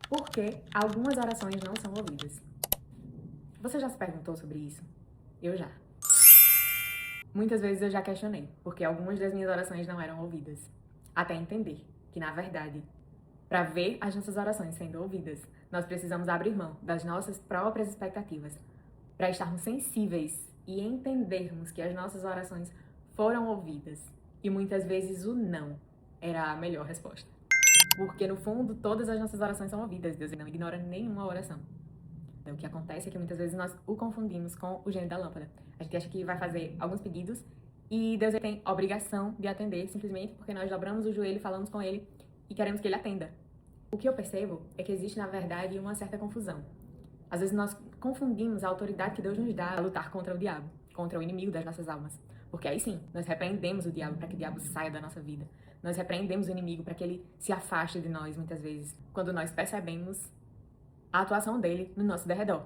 Por que algumas orações não são ouvidas? Você já se perguntou sobre isso? Eu já. Muitas vezes eu já questionei, porque algumas das minhas orações não eram ouvidas. Até entender que, na verdade, para ver as nossas orações sendo ouvidas, nós precisamos abrir mão das nossas próprias expectativas, para estarmos sensíveis e entendermos que as nossas orações foram ouvidas. E muitas vezes o não era a melhor resposta. Porque, no fundo, todas as nossas orações são ouvidas. Deus não ignora nenhuma oração. Então, o que acontece é que muitas vezes nós o confundimos com o gênio da lâmpada. A gente acha que vai fazer alguns pedidos e Deus tem obrigação de atender simplesmente porque nós dobramos o joelho, falamos com Ele e queremos que Ele atenda. O que eu percebo é que existe, na verdade, uma certa confusão. Às vezes nós confundimos a autoridade que Deus nos dá a lutar contra o diabo, contra o inimigo das nossas almas. Porque aí sim, nós repreendemos o diabo para que o diabo saia da nossa vida. Nós repreendemos o inimigo para que ele se afaste de nós, muitas vezes, quando nós percebemos a atuação dele no nosso derredor.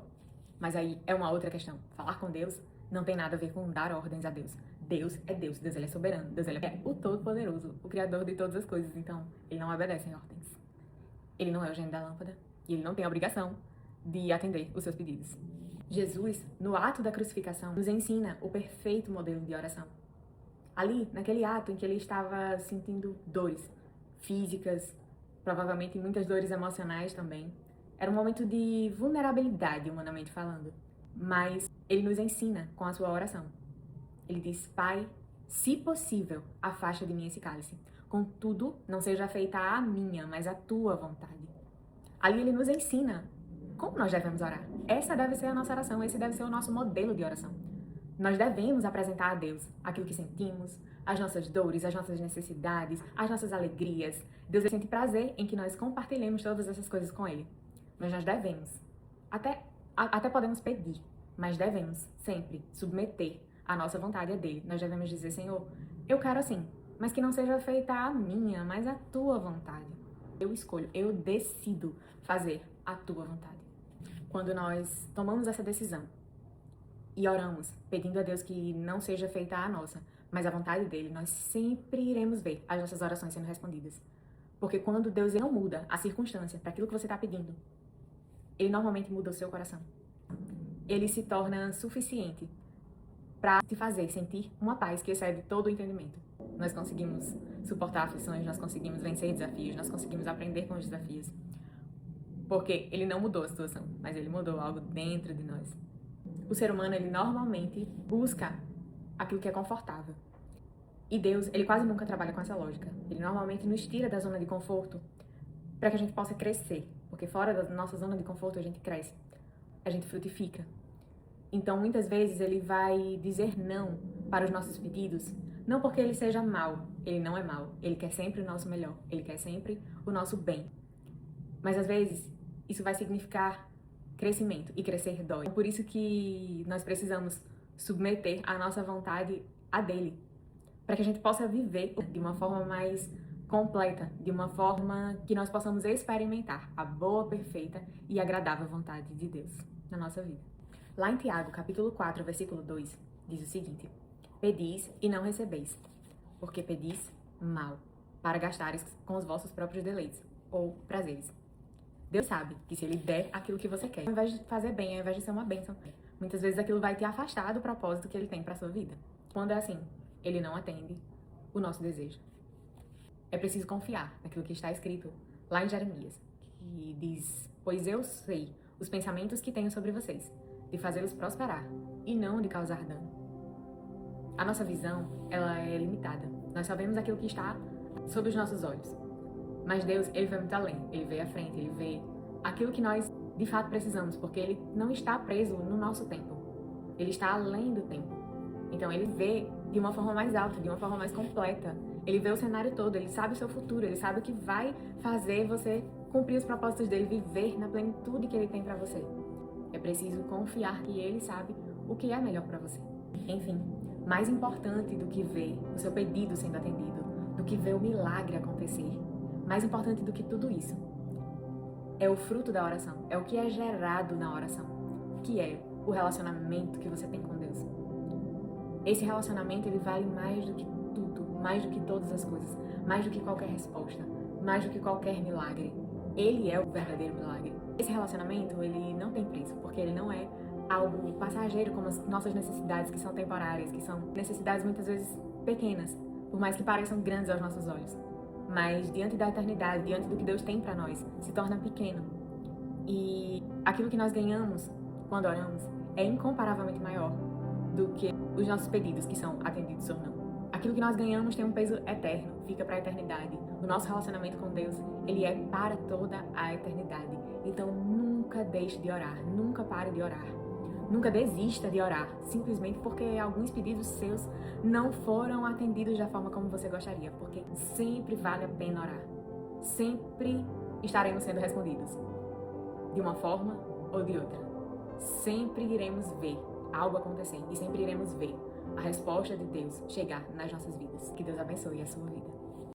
Mas aí é uma outra questão. Falar com Deus não tem nada a ver com dar ordens a Deus. Deus, Deus ele é soberano, Deus ele é o Todo-Poderoso, o Criador de todas as coisas. Então, ele não obedece em ordens. Ele não é o gênio da lâmpada e ele não tem a obrigação de atender os seus pedidos. Jesus, no ato da crucificação, nos ensina o perfeito modelo de oração. Ali, naquele ato em que ele estava sentindo dores físicas, provavelmente muitas dores emocionais também, era um momento de vulnerabilidade, humanamente falando. Mas ele nos ensina com a sua oração. Ele diz: Pai, se possível, afasta de mim esse cálice. Contudo, não seja feita a minha, mas a tua vontade. Ali ele nos ensina como nós devemos orar. Essa deve ser a nossa oração, esse deve ser o nosso modelo de oração. Nós devemos apresentar a Deus aquilo que sentimos, as nossas dores, as nossas necessidades, as nossas alegrias. Deus sente prazer em que nós compartilhemos todas essas coisas com Ele. Mas nós devemos, até podemos pedir, mas devemos sempre submeter a nossa vontade a dele. Nós devemos dizer: Senhor, eu quero assim, mas que não seja feita a minha, mas a tua vontade. Eu escolho, eu decido fazer a tua vontade. Quando nós tomamos essa decisão e oramos, pedindo a Deus que não seja feita a nossa, mas a vontade dele, nós sempre iremos ver as nossas orações sendo respondidas. Porque quando Deus não muda a circunstância para aquilo que você está pedindo, ele normalmente muda o seu coração. Ele se torna suficiente para te fazer sentir uma paz que excede todo o entendimento. Nós conseguimos suportar aflições, nós conseguimos vencer desafios, nós conseguimos aprender com os desafios. Porque ele não mudou a situação, mas ele mudou algo dentro de nós. O ser humano, ele normalmente busca aquilo que é confortável. E Deus, ele quase nunca trabalha com essa lógica. Ele normalmente nos tira da zona de conforto para que a gente possa crescer. Porque fora da nossa zona de conforto a gente cresce, a gente frutifica. Então, muitas vezes, ele vai dizer não para os nossos pedidos, não porque ele seja mau, ele não é mau, ele quer sempre o nosso melhor, ele quer sempre o nosso bem. Mas, às vezes, isso vai significar crescimento, e crescer dói. Por isso que nós precisamos submeter a nossa vontade a dele, para que a gente possa viver de uma forma mais completa, de uma forma que nós possamos experimentar a boa, perfeita e agradável vontade de Deus na nossa vida. Lá em Tiago, capítulo 4, versículo 2, diz o seguinte: Pedis e não recebeis, porque pedis mal, para gastares com os vossos próprios deleites ou prazeres. Deus sabe que se Ele der aquilo que você quer, ao invés de fazer bem, ao invés de ser uma bênção, muitas vezes aquilo vai te afastar do propósito que Ele tem para sua vida. Quando é assim, Ele não atende o nosso desejo. É preciso confiar naquilo que está escrito lá em Jeremias, que diz: Pois eu sei os pensamentos que tenho sobre vocês, de fazê-los prosperar e não de causar dano. A nossa visão, ela é limitada. Nós só vemos aquilo que está sob os nossos olhos. Mas Deus, Ele vai muito além. Ele vê à frente, Ele vê aquilo que nós de fato precisamos, porque Ele não está preso no nosso tempo. Ele está além do tempo. Então Ele vê de uma forma mais alta, de uma forma mais completa. Ele vê o cenário todo, Ele sabe o seu futuro, Ele sabe o que vai fazer você cumprir os propósitos dEle, viver na plenitude que Ele tem para você. É preciso confiar que Ele sabe o que é melhor para você. Enfim, mais importante do que ver o seu pedido sendo atendido, do que ver o milagre acontecer, mais importante do que tudo isso, é o fruto da oração, é o que é gerado na oração, que é o relacionamento que você tem com Deus. Esse relacionamento, ele vale mais do que tudo, mais do que todas as coisas, mais do que qualquer resposta, mais do que qualquer milagre. Ele é o verdadeiro milagre. Esse relacionamento, ele não tem preço, porque ele não é algo passageiro como as nossas necessidades, que são temporárias, que são necessidades muitas vezes pequenas, por mais que pareçam grandes aos nossos olhos. Mas diante da eternidade, diante do que Deus tem para nós, se torna pequeno. E aquilo que nós ganhamos quando oramos é incomparavelmente maior do que os nossos pedidos, que são atendidos ou não. Aquilo que nós ganhamos tem um peso eterno, fica para a eternidade. O nosso relacionamento com Deus, ele é para toda a eternidade. Então nunca deixe de orar, nunca pare de orar. Nunca desista de orar, simplesmente porque alguns pedidos seus não foram atendidos da forma como você gostaria, porque sempre vale a pena orar. Sempre estaremos sendo respondidos, de uma forma ou de outra. Sempre iremos ver algo acontecer e sempre iremos ver a resposta de Deus chegar nas nossas vidas. Que Deus abençoe a sua vida.